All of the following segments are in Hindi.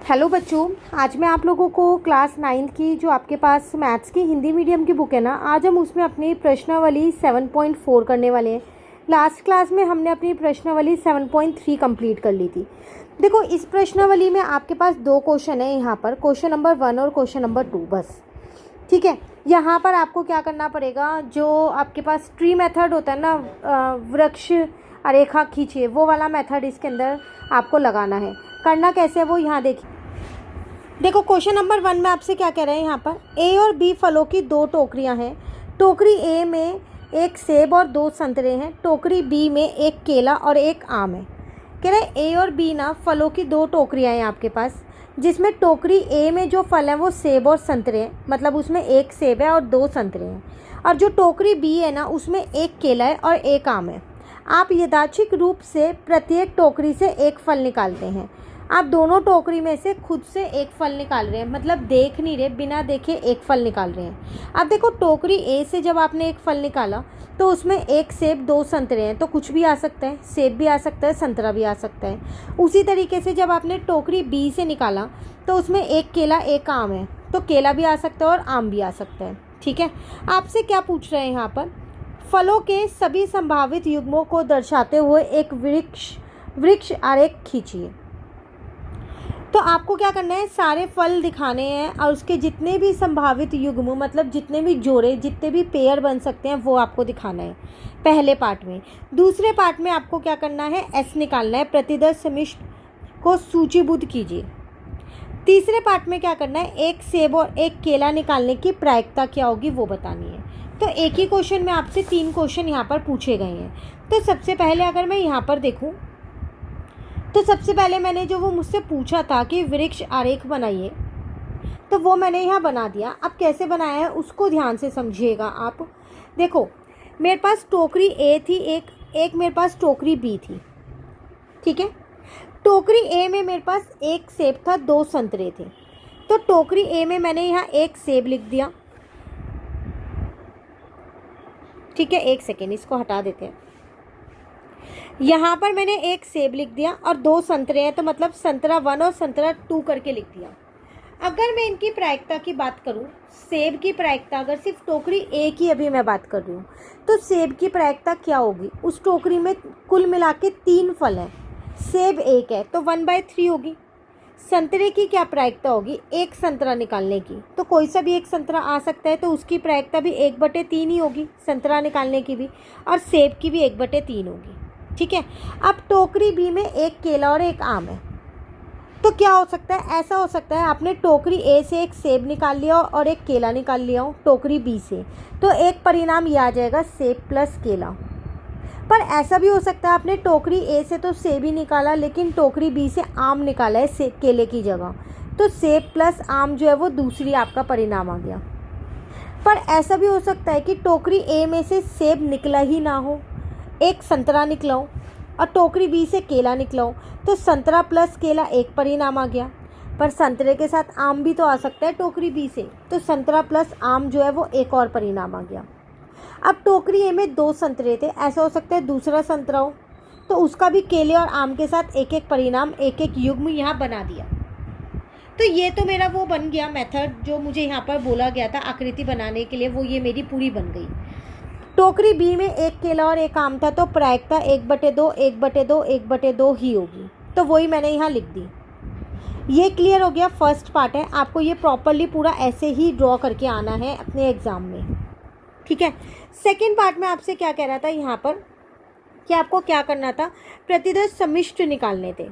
हेलो बच्चों, आज मैं आप लोगों को क्लास 9th की जो आपके पास मैथ्स की हिंदी मीडियम की बुक है ना, आज हम उसमें अपनी प्रश्नावली 7.4 करने वाले हैं। लास्ट क्लास में हमने अपनी प्रश्नावली 7.3 कंप्लीट कर ली थी। देखो, इस प्रश्नावली में आपके पास दो क्वेश्चन है, यहाँ पर क्वेश्चन नंबर 1 और क्वेश्चन नंबर 2 बस। ठीक है, यहाँ पर आपको क्या करना पड़ेगा, जो आपके पास ट्री मेथड होता है ना, वृक्ष रेखा खींचिए, वो वाला मेथड इसके अंदर आपको लगाना है। करना कैसे है वो यहाँ देखिए। देखो, क्वेश्चन नंबर 1 में आपसे क्या कह रहे हैं, यहाँ पर ए और बी फलों की दो टोकरियाँ हैं। टोकरी ए में एक सेब और दो संतरे हैं। टोकरी बी में एक केला और एक आम है। कह रहे हैं ए और बी ना फलों की दो टोकरियाँ हैं आपके पास, जिसमें टोकरी ए में जो फल हैं वो सेब और संतरे हैं, मतलब उसमें एक सेब है और दो संतरे हैं। और जो टोकरी बी है ना, उसमें एक केला है और एक आम है। आप यादृच्छिक रूप से प्रत्येक टोकरी से एक फल निकालते हैं। आप दोनों टोकरी में से खुद से एक फल निकाल रहे हैं, मतलब देख नहीं रहे, बिना देखे एक फल निकाल रहे हैं। अब देखो, टोकरी ए से जब आपने एक फल निकाला तो उसमें एक सेब दो संतरे हैं, तो कुछ भी आ सकता है, सेब भी आ सकता है, संतरा भी आ सकता है। उसी तरीके से जब आपने टोकरी बी से निकाला तो उसमें एक केला एक आम है, तो केला भी आ सकता है और आम भी आ सकता है। ठीक है, आपसे क्या पूछ रहे हैं यहाँ पर, फलों के सभी संभावित युग्मों को दर्शाते हुए एक वृक्ष आरेख खींचिए। तो आपको क्या करना है, सारे फल दिखाने हैं और उसके जितने भी संभावित युग्म, मतलब जितने भी जोड़े, जितने भी पेयर बन सकते हैं, वो आपको दिखाना है पहले पार्ट में। दूसरे पार्ट में आपको क्या करना है, एस निकालना है, प्रतिदर्श समिष्ट को सूचीबद्ध कीजिए। तीसरे पार्ट में क्या करना है, एक सेब और एक केला निकालने की प्रायिकता क्या होगी वो बतानी है। तो एक ही क्वेश्चन में आपसे 3 क्वेश्चन यहाँ पर पूछे गए हैं। तो सबसे पहले अगर मैं यहाँ पर देखूँ तो सबसे पहले मैंने जो वो मुझसे पूछा था कि वृक्ष आरेख बनाइए, तो वो मैंने यहाँ बना दिया। अब कैसे बनाया है उसको ध्यान से समझिएगा आप। देखो, मेरे पास टोकरी ए थी, एक मेरे पास टोकरी बी थी। ठीक है, टोकरी ए में मेरे पास एक सेब था, दो संतरे थे। तो टोकरी ए में मैंने यहाँ एक सेब लिख दिया। ठीक है, एक सेकेंड, इसको हटा देते हैं। यहाँ पर मैंने एक सेब लिख दिया और दो संतरे हैं, तो मतलब संतरा 1 और संतरा 2 करके लिख दिया। अगर मैं इनकी प्रायिकता की बात करूँ, सेब की प्रायिकता, अगर सिर्फ टोकरी ए की अभी मैं बात कर रही हूँ, तो सेब की प्रायिकता क्या होगी, उस टोकरी में कुल मिला के 3 फल हैं, सेब 1 है, तो 1/3 होगी। संतरे की क्या प्रायिकता होगी, एक संतरा निकालने की, तो कोई सा भी एक संतरा आ सकता है, तो उसकी प्रायिकता भी 1/3 ही होगी, संतरा निकालने की भी, और सेब की भी 1/3 होगी। ठीक है, अब टोकरी बी में एक केला और एक आम है, तो क्या हो सकता है, ऐसा हो सकता है आपने टोकरी ए से एक सेब निकाल लिया और एक केला निकाल लिया हो टोकरी बी से, तो एक परिणाम ये आ जाएगा सेब प्लस केला। पर ऐसा भी हो सकता है आपने टोकरी ए से तो सेब ही निकाला, लेकिन टोकरी बी से आम निकाला है सेब केले की जगह, तो सेब प्लस आम जो है वो दूसरी आपका परिणाम आ गया। पर ऐसा भी हो सकता है कि टोकरी ए में से सेब निकला ही ना हो, एक संतरा निकला हो, और टोकरी बी से केला निकला हो, तो संतरा प्लस केला एक परिणाम आ गया। पर संतरे के साथ आम भी तो आ सकता है टोकरी बी से, तो संतरा प्लस आम जो है वो एक और परिणाम आ गया। अब टोकरी ए में 2 संतरे थे, ऐसा हो सकता है दूसरा संतरा हो, तो उसका भी केले और आम के साथ एक एक परिणाम, एक एक युग्म यहाँ बना दिया। तो ये तो मेरा वो बन गया मेथड, जो मुझे यहाँ पर बोला गया था आकृति बनाने के लिए, वो ये मेरी पूरी बन गई। टोकरी बी में एक केला और एक आम था, तो प्रायिकता 1/2 1/2 1/2 ही होगी, तो वही मैंने यहाँ लिख दी। ये क्लियर हो गया, फर्स्ट पार्ट है। आपको ये प्रॉपरली पूरा ऐसे ही ड्रॉ करके आना है अपने एग्ज़ाम में। ठीक है, सेकेंड पार्ट में आपसे क्या कह रहा था यहाँ पर कि आपको क्या करना था, प्रतिदर्श समिष्ट निकालने थे।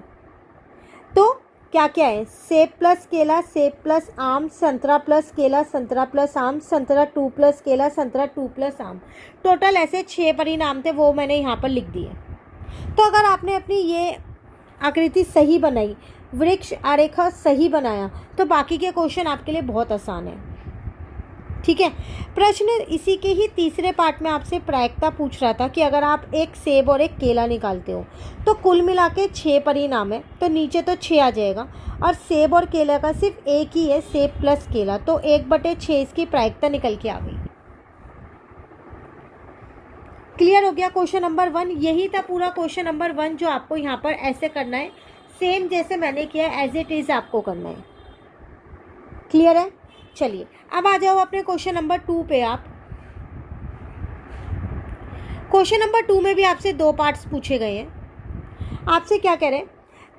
तो क्या क्या है, सेब प्लस केला, सेब प्लस आम, संतरा प्लस केला, संतरा प्लस आम, संतरा 2 प्लस केला, संतरा 2 प्लस आम। टोटल ऐसे 6 परिणाम थे, वो मैंने यहाँ पर लिख दिए। तो अगर आपने अपनी ये आकृति सही बनाई, वृक्ष आरेखा सही बनाया, तो बाकी के क्वेश्चन आपके लिए बहुत आसान है। ठीक है, प्रश्न इसी के ही तीसरे पार्ट में आपसे प्रायिकता पूछ रहा था कि अगर आप एक सेब और एक केला निकालते हो तो कुल मिला के 6 परिणाम है, तो नीचे तो 6 आ जाएगा, और सेब और केला का सिर्फ एक ही है, सेब प्लस केला, तो 1/6 इसकी प्रायिकता निकल के आ गई। क्लियर हो गया क्वेश्चन नंबर 1। यही था पूरा क्वेश्चन नंबर 1 जो आपको यहाँ पर ऐसे करना है, सेम जैसे मैंने किया एज इट इज़ आपको करना है। क्लियर है? चलिए अब आ जाओ अपने क्वेश्चन नंबर 2 पे। आप क्वेश्चन नंबर 2 में भी आपसे 2 पार्ट्स पूछे गए हैं। आपसे क्या कह रहे हैं,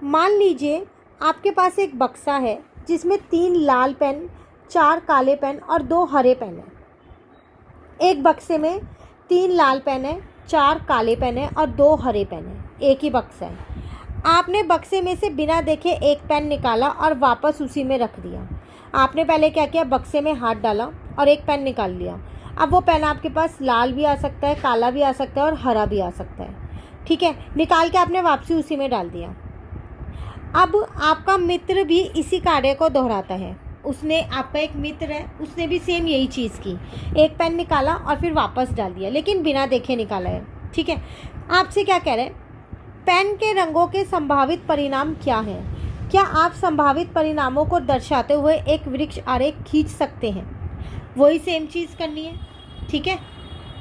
मान लीजिए आपके पास एक बक्सा है जिसमें 3 लाल पेन, 4 काले पेन और 2 हरे पेन है। एक बक्से में 3 लाल पेन है, 4 काले पेन है और 2 हरे पेन है। एक ही बक्सा है। आपने बक्से में से बिना देखे एक पेन निकाला और वापस उसी में रख दिया। आपने पहले क्या किया, बक्से में हाथ डाला और एक पेन निकाल लिया। अब वो पेन आपके पास लाल भी आ सकता है, काला भी आ सकता है और हरा भी आ सकता है। ठीक है, निकाल के आपने वापसी उसी में डाल दिया। अब आपका मित्र भी इसी कार्य को दोहराता है। उसने, आपका एक मित्र है, उसने भी सेम यही चीज़ की। एक पेन निकाला और फिर वापस डाल दिया, लेकिन बिना देखे निकाला है। ठीक है, आपसे क्या कह रहे हैं, पेन के रंगों के संभावित परिणाम क्या हैं? क्या आप संभावित परिणामों को दर्शाते हुए एक वृक्ष आरेख खींच सकते हैं? वही सेम चीज़ करनी है। ठीक है,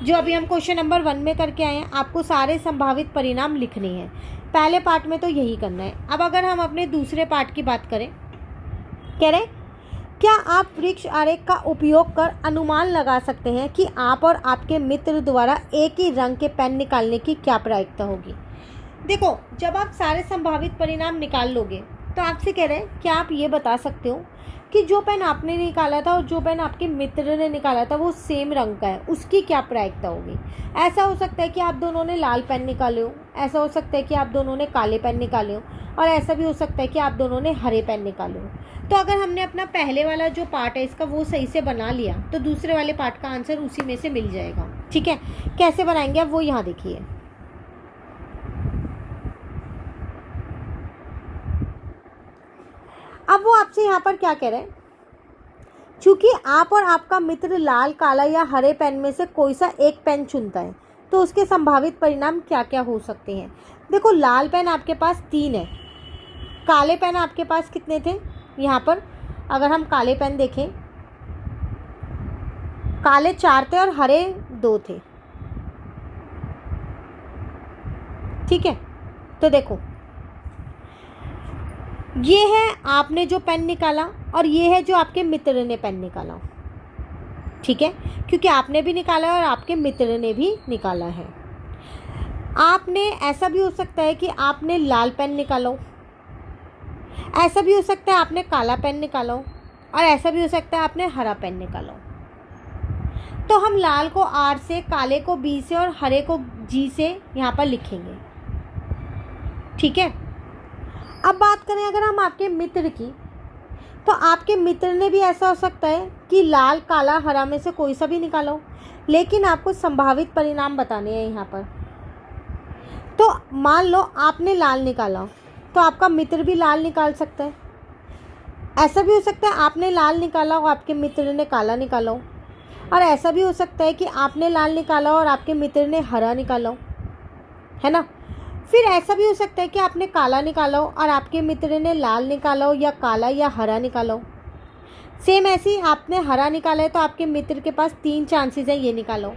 जो अभी हम क्वेश्चन नंबर 1 में करके आए हैं, आपको सारे संभावित परिणाम लिखने हैं। पहले पार्ट में तो यही करना है। अब अगर हम अपने दूसरे पार्ट की बात करें, कह रहे क्या आप वृक्ष आरेख का उपयोग कर अनुमान लगा सकते हैं कि आप और आपके मित्र द्वारा एक ही रंग के पेन निकालने की क्या प्रायिकता होगी? देखो, जब आप सारे संभावित परिणाम निकाल लोगे तो आपसे कह रहे हैं क्या आप ये बता सकते हो कि जो पेन आपने निकाला था और जो पेन आपके मित्र ने निकाला था वो सेम रंग का है, उसकी क्या प्रायिकता होगी? ऐसा हो सकता है कि आप दोनों ने लाल पेन निकाले हो, ऐसा हो सकता है कि आप दोनों ने काले पेन निकाले हो, और ऐसा भी हो सकता है कि आप दोनों ने हरे पेन निकाले हो। तो अगर हमने अपना पहले वाला जो पार्ट है इसका वो सही से बना लिया तो दूसरे वाले पार्ट का आंसर उसी में से मिल जाएगा। ठीक है, कैसे बनाएंगे अब वो यहाँ देखिए। अब वो आपसे यहाँ पर क्या कह रहे हैं, चूंकि आप और आपका मित्र लाल, काला या हरे पेन में से कोई सा एक पेन चुनता है तो उसके संभावित परिणाम क्या क्या हो सकते हैं? देखो, लाल पेन आपके पास 3 है, काले पेन आपके पास कितने थे? यहाँ पर अगर हम काले पेन देखें, काले 4 थे और हरे 2 थे। ठीक है, तो देखो ये है आपने जो पेन निकाला और ये है जो आपके मित्र ने पेन निकाला। ठीक है, क्योंकि आपने भी निकाला और आपके मित्र ने भी निकाला है। आपने, ऐसा भी हो सकता है कि आपने लाल पेन निकाला हो, ऐसा भी हो सकता है आपने काला पेन निकाला हो, और ऐसा भी हो सकता है आपने हरा पेन निकाला हो। तो हम लाल को R से, काले को B से और हरे को G से यहाँ पर लिखेंगे। ठीक है, अब बात करें अगर हम आपके मित्र की, तो आपके मित्र ने भी ऐसा हो सकता है कि लाल, काला, हरा में से कोई सा भी निकाला हो, लेकिन आपको संभावित परिणाम बताने हैं यहाँ पर। तो मान लो आपने लाल निकाला तो आपका मित्र भी लाल निकाल सकता है। ऐसा भी हो सकता है आपने लाल निकाला और आपके मित्र ने काला निकाला हो, और ऐसा भी हो सकता है कि आपने लाल निकाला और आपके मित्र ने हरा निकाला हो, है ना। फिर ऐसा भी हो सकता है कि आपने काला निकाला हो और आपके मित्र ने लाल निकाला हो, या काला या हरा निकाला हो। सेम ऐसे ही आपने हरा निकाला है तो आपके मित्र के पास 3 चांसेस है ये निकालो।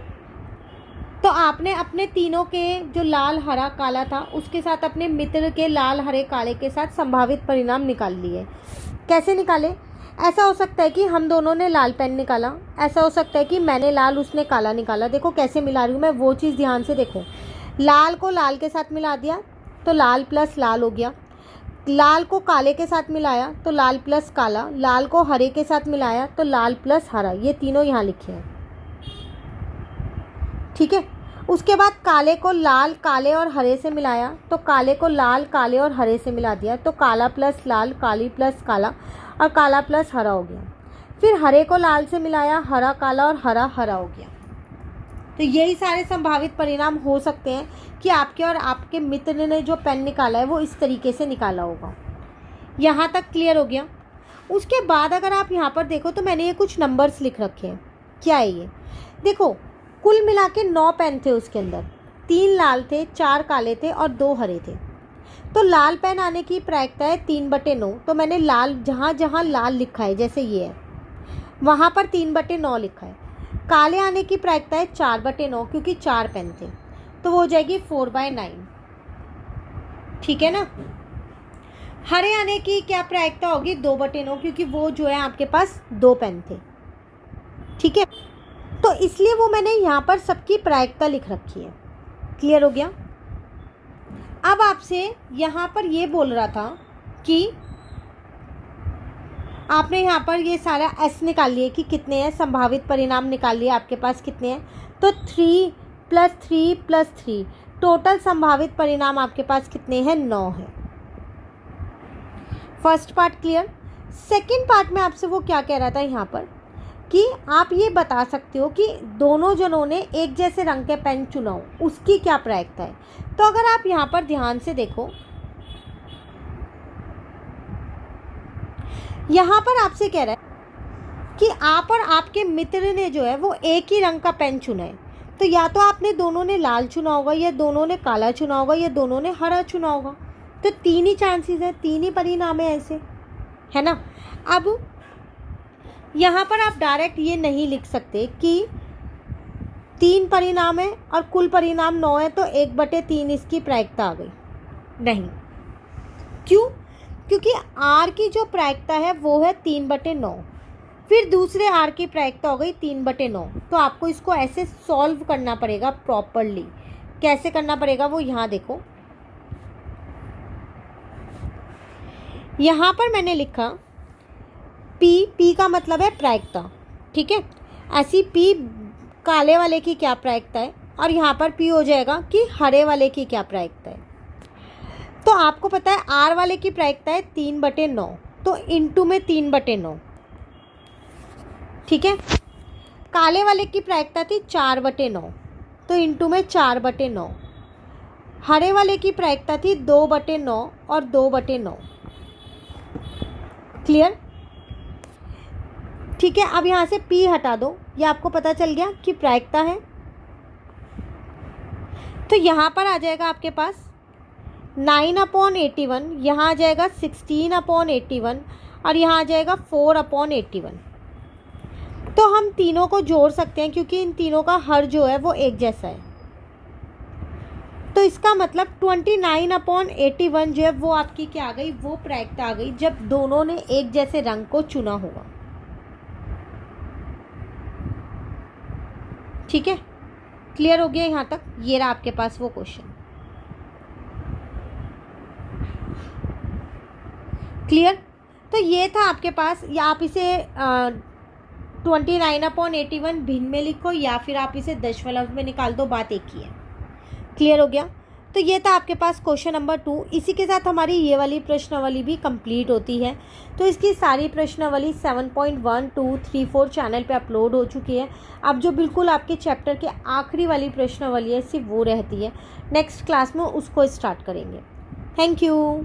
तो आपने अपने तीनों के जो लाल, हरा, काला था उसके साथ अपने मित्र के लाल, हरे, काले के साथ संभावित परिणाम निकाल लिए। कैसे निकाले? ऐसा हो सकता है कि हम दोनों ने लाल पेन निकाला, ऐसा हो सकता है कि मैंने लाल, उसने काला निकाला। देखो कैसे मिला रही हूँ मैं, वो चीज़ ध्यान से देखो। लाल को लाल के साथ मिला दिया तो लाल प्लस लाल हो गया, लाल को काले के साथ मिलाया तो लाल प्लस काला, लाल को हरे के साथ मिलाया तो लाल प्लस हरा। ये तीनों यहाँ लिखे हैं। ठीक है, उसके बाद काले को लाल, काले और हरे से मिलाया तो काले को लाल, काले और हरे से मिला दिया तो काला प्लस लाल, काली प्लस काला और काला प्लस हरा हो गया। फिर हरे को लाल से मिलाया, हरा काला और हरा हरा हो गया। तो यही सारे संभावित परिणाम हो सकते हैं कि आपके और आपके मित्र ने जो पेन निकाला है वो इस तरीके से निकाला होगा। यहाँ तक क्लियर हो गया। उसके बाद अगर आप यहाँ पर देखो तो मैंने ये कुछ नंबर्स लिख रखे हैं। क्या है ये? देखो, कुल मिला के 9 पेन थे उसके अंदर, 3 लाल थे, 4 काले थे और 2 हरे थे। तो लाल पेन आने की प्रायिकता है 3/9। तो मैंने लाल, जहाँ जहाँ लाल लिखा है जैसे ये है वहाँ पर 3/9 लिखा है। काले आने की प्रायिकता है 4/9 क्योंकि 4 पेन थे, तो वो हो जाएगी 4/9। ठीक है ना। हरे आने की क्या प्रायिकता होगी, 2/9, क्योंकि वो जो है आपके पास 2 पेन थे, ठीक है। तो इसलिए वो मैंने यहाँ पर सबकी प्रायिकता लिख रखी है। क्लियर हो गया। अब आपसे यहाँ पर ये बोल रहा था कि आपने यहाँ पर ये सारा एस निकाल लिए कि कितने हैं, संभावित परिणाम निकाल लिए आपके पास कितने हैं। तो 3 + 3 + 3 टोटल संभावित परिणाम आपके पास कितने हैं, 9 है। First part clear. Second part में आपसे वो क्या कह रहा था यहाँ पर कि आप ये बता सकते हो कि दोनों जनों ने एक जैसे रंग के पेन चुना हो, उसकी क्या प्रायिकता है। तो अगर आप यहाँ पर ध्यान से देखो, यहाँ पर आपसे कह रहा है कि आप और आपके मित्र ने जो है वो एक ही रंग का पेन चुना है। तो या तो आपने दोनों ने लाल चुना होगा, या दोनों ने काला चुना होगा, या दोनों ने हरा चुना होगा। तो 3 ही चांसेस हैं, 3 ही परिणाम है ऐसे, है ना। अब यहाँ पर आप डायरेक्ट ये नहीं लिख सकते कि 3 परिणाम है और कुल परिणाम 9 है, तो 1/3 इसकी प्रायिकता आ गई। नहीं, क्यों? क्योंकि आर की जो प्रायिकता है वो है 3/9, फिर दूसरे आर की प्रायिकता हो गई 3/9। तो आपको इसको ऐसे सॉल्व करना पड़ेगा प्रॉपरली। कैसे करना पड़ेगा वो यहाँ देखो, यहाँ पर मैंने लिखा पी का मतलब है प्रायिकता, ठीक है। ऐसी पी काले वाले की क्या प्रायिकता है, और यहाँ पर पी हो जाएगा कि हरे वाले की क्या प्रायिकता है। तो आपको पता है आर वाले की प्रायिकता है 3/9, तो इंटू में 3/9, ठीक है। काले वाले की प्रायिकता थी 4/9, तो इंटू में 4/9। हरे वाले की प्रायिकता थी 2/9 और 2/9। क्लियर, ठीक है। अब यहाँ से P हटा दो, ये आपको पता चल गया कि प्रायिकता है। तो यहाँ पर आ जाएगा आपके पास 9/81, यहाँ आ जाएगा 16/81, और यहाँ आ जाएगा 4/81। तो हम तीनों को जोड़ सकते हैं क्योंकि इन तीनों का हर जो है वो एक जैसा है। तो इसका मतलब 29/81 जो है वो आपकी क्या आ गई, वो प्रायिकता आ गई जब दोनों ने एक जैसे रंग को चुना होगा। ठीक है, क्लियर हो गया यहाँ तक। ये रहा आपके पास वो क्वेश्चन। क्लियर, तो ये था आपके पास। या आप इसे 29/81 भिन्न में लिखो, या फिर आप इसे दशमलव में निकाल दो, बात एक ही है। क्लियर हो गया। तो ये था आपके पास क्वेश्चन नंबर 2। इसी के साथ हमारी ये वाली प्रश्नावली भी कंप्लीट होती है। तो इसकी सारी प्रश्नावली 7.1, 2, 3, 4 चैनल पे अपलोड हो चुकी है। अब जो बिल्कुल आपके चैप्टर के आखिरी वाली प्रश्नावली है सिर्फ वो रहती है, नेक्स्ट क्लास में उसको स्टार्ट करेंगे। Thank you.